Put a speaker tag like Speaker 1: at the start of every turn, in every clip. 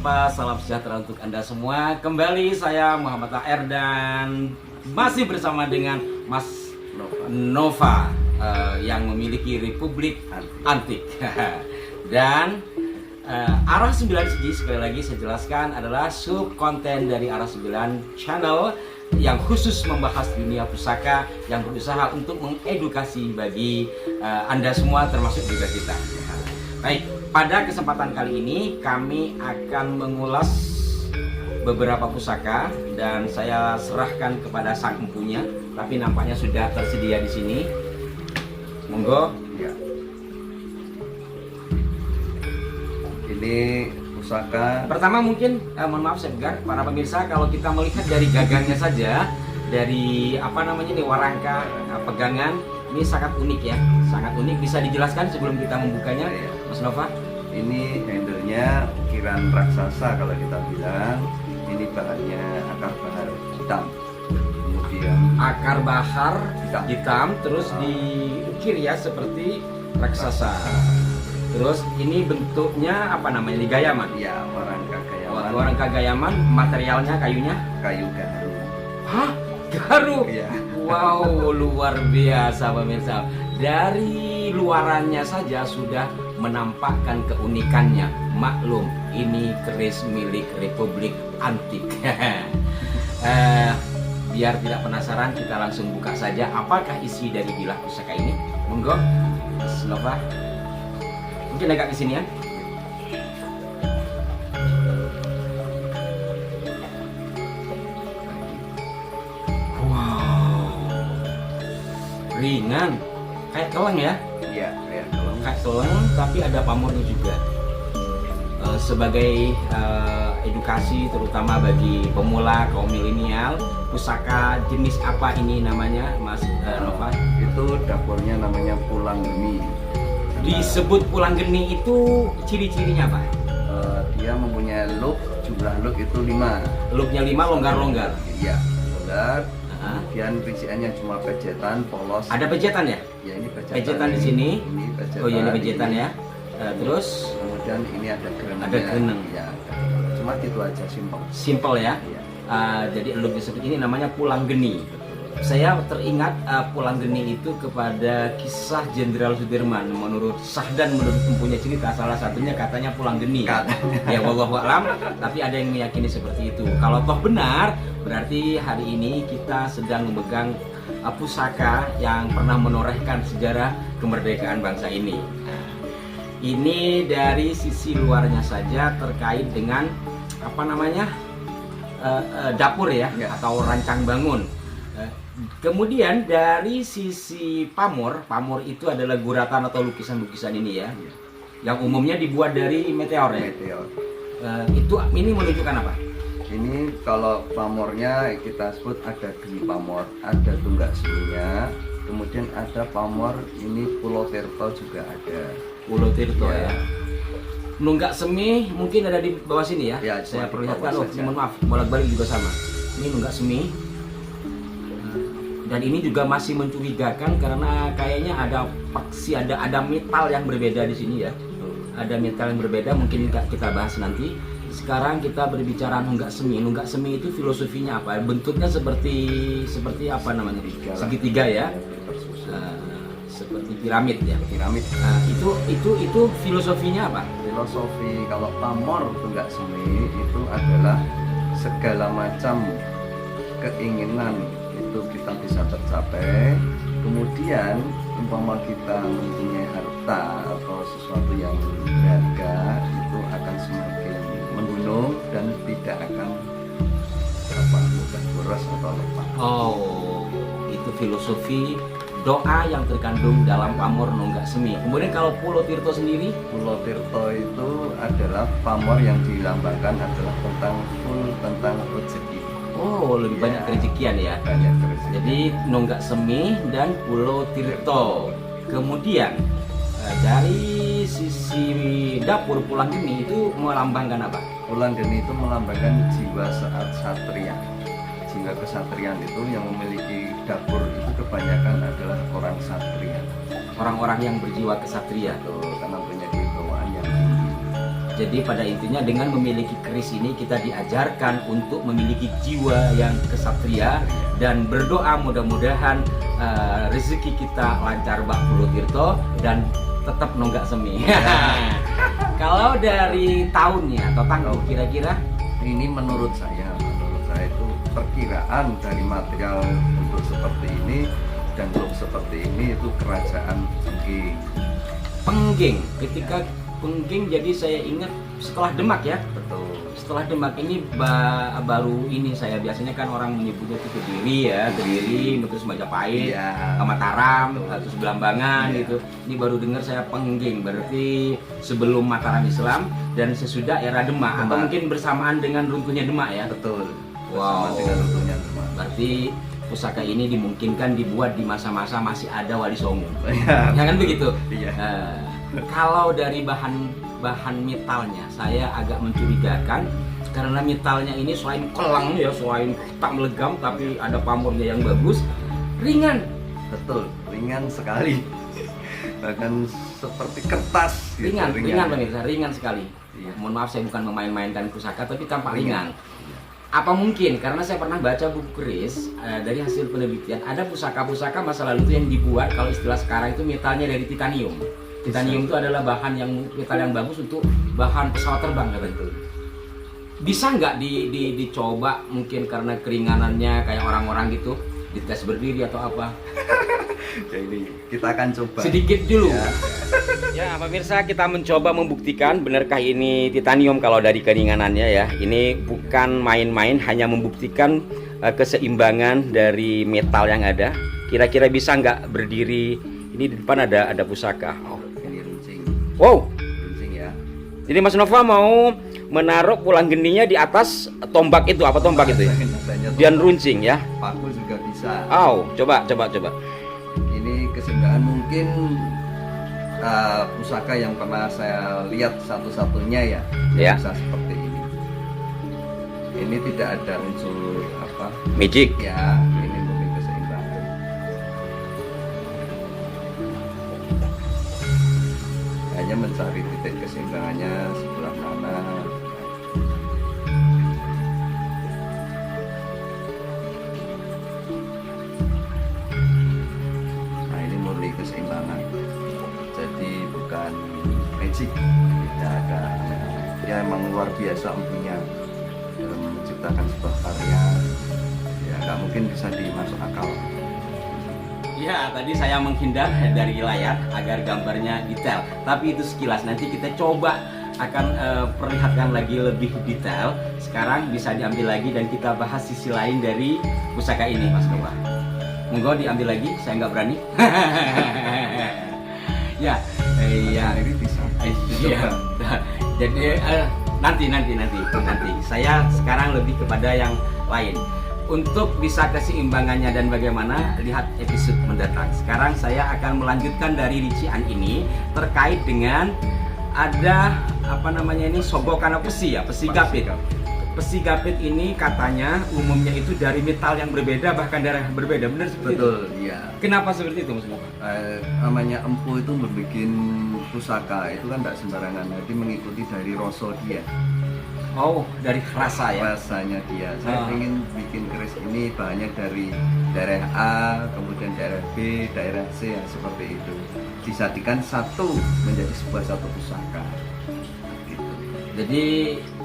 Speaker 1: sapa, salam sejahtera untuk Anda semua. Kembali saya Muhammad AR dan masih bersama dengan Mas Nova yang memiliki Republik Antik. Dan Arah 9 Segi, sekali lagi saya jelaskan, adalah sub konten dari Arah 9 Channel yang khusus membahas dunia pusaka, yang berusaha untuk mengedukasi bagi Anda semua, termasuk juga kita. Baik, pada kesempatan kali ini kami akan mengulas beberapa pusaka dan saya serahkan kepada sang empunya, tapi nampaknya sudah tersedia di sini. Monggo.
Speaker 2: Ya. Ini pusaka.
Speaker 1: Pertama mungkin mohon maaf saya Segar, para pemirsa, kalau kita melihat dari gagangnya saja, dari warangka pegangan, ini sangat unik ya, sangat unik. Bisa dijelaskan sebelum kita membukanya, Mas Nova?
Speaker 2: Ini handle-nya ukiran raksasa kalau kita bilang. Ini bahannya akar bahar hitam. Kemudian
Speaker 1: akar bahar hitam, terus diukir ya seperti raksasa. Terus ini bentuknya apa namanya? Gayaman.
Speaker 2: Ya, warangka gayaman.
Speaker 1: Warangka gayaman, materialnya kayunya
Speaker 2: Kayu gaharu.
Speaker 1: hah? Gaharu?
Speaker 2: Ya.
Speaker 1: Wow, luar biasa pemirsa. Dari luarannya saja sudah menampakkan keunikannya. Maklum, ini keris milik Republik Antik. Biar tidak penasaran, kita langsung buka saja. Apakah isi dari bilah pusaka ini? Monggo, Mas Nova. Mungkin agak ke sini ya. Ringan, kayak keleng ya,
Speaker 2: Iya, kayak kalau
Speaker 1: kayak keleng, tapi ada pamornya juga. Sebagai edukasi terutama bagi pemula kaum milenial, pusaka jenis apa ini namanya, Mas Nova?
Speaker 2: itu dapurnya namanya pulang geni.
Speaker 1: Disebut pulang geni itu ciri-cirinya apa?
Speaker 2: Dia mempunyai look, jumlah look itu 5.
Speaker 1: Looknya 5, longgar-longgar.
Speaker 2: Iya, longgar. Kemudian rinciannya cuma pejetan polos.
Speaker 1: Ada pejetan ya?
Speaker 2: Ya, ini
Speaker 1: Pejetan di sini.
Speaker 2: Ini pejetan.
Speaker 1: Oh iya, ini pejetan ya. Terus
Speaker 2: Kemudian ini ada gerenengnya.
Speaker 1: ada gereneng.
Speaker 2: Ya, cuma itu aja, simpel.
Speaker 1: Simple ya.
Speaker 2: Iya.
Speaker 1: Jadi look seperti ini namanya pulang geni. Saya teringat pulang geni itu kepada kisah Jenderal Sudirman. Menurut Sahdan, menurut mempunyai cerita, salah satunya katanya pulang geni. Ya wallahu a'lam, tapi ada yang meyakini seperti itu. Kalau toh benar, berarti hari ini kita sedang memegang pusaka yang pernah menorehkan sejarah kemerdekaan bangsa ini. Nah, ini dari sisi luarnya saja terkait dengan apa namanya, dapur ya, atau rancang bangun. Kemudian dari sisi pamor itu adalah guratan atau lukisan-lukisan ini ya, yang umumnya dibuat dari meteor ya.
Speaker 2: Meteor.
Speaker 1: Ini menunjukkan apa?
Speaker 2: Ini kalau pamornya kita sebut ada geni pamor, ada tunggak seminya, kemudian ada pamor ini Pulau Tirto juga ada.
Speaker 1: Pulau Tirto
Speaker 2: Ya.
Speaker 1: ya. Nunggak semi mungkin ada di bawah sini ya.
Speaker 2: Ya,
Speaker 1: Saya
Speaker 2: cuma di
Speaker 1: perlihatkan.
Speaker 2: bawah
Speaker 1: Oh,
Speaker 2: saja.
Speaker 1: mohon maaf, bolak-balik juga sama. Ini nunggak semi. Dan ini juga masih mencurigakan karena kayaknya ada paksi, ada metal yang berbeda di sini ya. Ada metal yang berbeda, mungkin kita bahas nanti. Sekarang kita berbicara nunggak semi. Nunggak semi itu filosofinya apa? Bentuknya seperti apa namanya? Segitiga ya. Seperti piramid ya.
Speaker 2: Piramid.
Speaker 1: Nah, itu filosofinya apa?
Speaker 2: Filosofi kalau pamor tunggak semi itu adalah segala macam keinginan itu kita bisa tercapai. Kemudian umpama kita mempunyai harta atau sesuatu yang berharga, itu akan semakin menggunung dan tidak akan mudah boros atau lepas.
Speaker 1: Oh, itu filosofi doa yang terkandung dalam pamor nunggak semi. Kemudian kalau Pulau Tirto sendiri,
Speaker 2: Pulau Tirto itu adalah pamor yang dilambangkan adalah tentang rezeki.
Speaker 1: oh lebih banyak kerejekian ya.
Speaker 2: Banyak rezeki.
Speaker 1: Jadi nunggak semi dan Pulau Tirto. Kemudian dari sisi dapur pulang geni itu melambangkan apa?
Speaker 2: Pulang geni itu melambangkan jiwa saat satria. Jiwa kesatriaan itu yang memiliki dapur itu kebanyakan adalah orang satria.
Speaker 1: Orang-orang yang berjiwa kesatria.
Speaker 2: Karena punya kewibawaan yang tinggi.
Speaker 1: Jadi pada intinya dengan memiliki keris ini kita diajarkan untuk memiliki jiwa yang kesatria dan berdoa mudah-mudahan rezeki kita lancar Mbak Pulo Tirto dan tetap nonggak semi. Kalau dari tahunnya atau tanggal kira-kira
Speaker 2: Ini menurut saya itu perkiraan dari material untuk seperti ini dan untuk seperti ini itu kerajaan Pengging.
Speaker 1: Pengging. Ketika Pengging jadi saya ingat setelah Demak ya.
Speaker 2: Betul.
Speaker 1: Setelah Demak ini baru ini saya biasanya kan orang menyebutnya itu Kediri ya, Kediri, terus Majapahit,
Speaker 2: Iya.
Speaker 1: Mataram, terus Belambangan
Speaker 2: Iya.
Speaker 1: gitu. Ini baru dengar saya Pengging, berarti sebelum Mataram Islam dan sesudah era Demak, atau
Speaker 2: Demak.
Speaker 1: mungkin bersamaan dengan runtuhnya Demak ya.
Speaker 2: Betul.
Speaker 1: Wow.
Speaker 2: Bersama dengan tentunya Demak.
Speaker 1: Berarti pusaka ini dimungkinkan dibuat di masa-masa masih ada Wali Songo.
Speaker 2: Iya.
Speaker 1: Ya kan begitu?
Speaker 2: Iya.
Speaker 1: Kalau dari bahan metalnya saya agak mencurigakan karena metalnya ini selain kelang ya, selain tak melegam tapi ada pamornya yang bagus, ringan.
Speaker 2: Betul, ringan sekali. Bahkan seperti kertas gitu,
Speaker 1: Ringan pemirsa, ringan sekali.
Speaker 2: Iya.
Speaker 1: Mohon maaf saya bukan memain-mainkan pusaka tapi tampak ringan. Apa mungkin karena saya pernah baca buku keris dari hasil penelitian ada pusaka-pusaka masa lalu itu yang dibuat kalau istilah sekarang itu metalnya dari titanium. Titanium itu adalah bahan yang metal yang bagus untuk bahan pesawat terbang ya betul. Bisa nggak dicoba mungkin karena keringanannya kayak orang-orang gitu dites berdiri atau apa?
Speaker 2: Ya ini kita akan coba
Speaker 1: Sedikit dulu.
Speaker 2: ya.
Speaker 1: Ya, pemirsa kita mencoba membuktikan benarkah ini titanium kalau dari keringanannya ya. Ini bukan main-main, hanya membuktikan keseimbangan dari metal yang ada. Kira-kira bisa nggak berdiri? Ini di depan ada pusaka. Oh.
Speaker 2: Ini runcing.
Speaker 1: Wow.
Speaker 2: Runcing ya.
Speaker 1: Jadi Mas Nova mau menaruh pulang geninya di atas tombak itu, apa tombak itu ya?
Speaker 2: Biasanya
Speaker 1: Dan runcing ya.
Speaker 2: paku juga bisa.
Speaker 1: Coba.
Speaker 2: Ini keseimbangan mungkin pusaka yang pernah saya lihat satu-satunya ya,
Speaker 1: Ya.
Speaker 2: bisa seperti ini. Ini tidak ada unsur apa
Speaker 1: Magic.
Speaker 2: ya, ini murni keseimbangan. Hanya mencari titik keseimbangannya sebelah mana. Nah ini murni keseimbangan. Jadi bukan magic, tidak ada. Ya emang luar biasa empunya dalam menciptakan sebuah karya. Ya nggak mungkin bisa dimasuk akal.
Speaker 1: Ya, tadi saya menghindar dari layar agar gambarnya detail. Tapi itu sekilas. Nanti kita coba akan perlihatkan lagi lebih detail. Sekarang bisa diambil lagi dan kita bahas sisi lain dari pusaka ini, Mas Nova. Monggo diambil lagi, saya nggak berani. Ya, iya.
Speaker 2: Ini bisa.
Speaker 1: Iya. Jadi nanti. Saya sekarang lebih kepada yang lain. Untuk bisa keseimbangannya dan bagaimana, lihat episode mendatang. Sekarang saya akan melanjutkan dari rician ini terkait dengan ada apa namanya ini sogokan besi ya, besi gapit. Besi gapit ini katanya umumnya itu dari metal yang berbeda bahkan darah berbeda, benar seperti itu?
Speaker 2: Betul, iya.
Speaker 1: Kenapa seperti itu Mas Nova?
Speaker 2: Namanya empu itu membuat pusaka itu kan tidak sembarangan, jadi mengikuti dari rasa dia.
Speaker 1: Oh, dari rasa ya?
Speaker 2: Rasanya dia. Saya ingin bikin keris ini bahannya dari daerah A, kemudian daerah B, daerah C yang seperti itu. Disadikan menjadi satu pusaka. Gitu.
Speaker 1: Jadi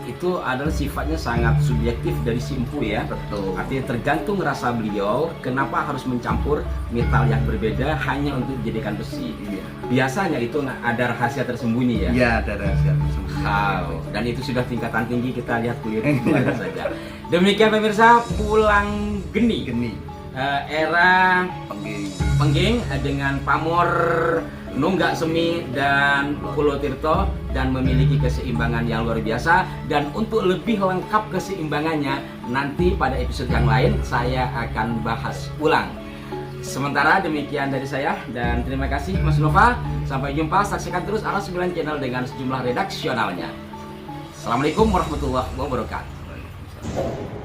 Speaker 1: itu adalah sifatnya sangat subjektif dari si empu ya.
Speaker 2: Betul.
Speaker 1: Artinya tergantung rasa beliau kenapa harus mencampur metal yang berbeda hanya untuk dijadikan besi.
Speaker 2: Iya.
Speaker 1: Biasanya itu ada rahasia tersembunyi ya.
Speaker 2: Iya, ada rahasia tersembunyi.
Speaker 1: Dan itu sudah tingkatan tinggi, kita lihat kuliah itu ada saja. Demikian pemirsa, Pulang Geni. Era Pengging dengan pamor Nunggak Semi dan Pulo Tirto dan memiliki keseimbangan yang luar biasa. Dan untuk lebih lengkap keseimbangannya nanti pada episode yang lain saya akan bahas ulang. Sementara demikian dari saya dan terima kasih Mas Nova. Sampai jumpa, saksikan terus Aras 9 Channel dengan sejumlah redaksionalnya. Assalamualaikum warahmatullahi wabarakatuh.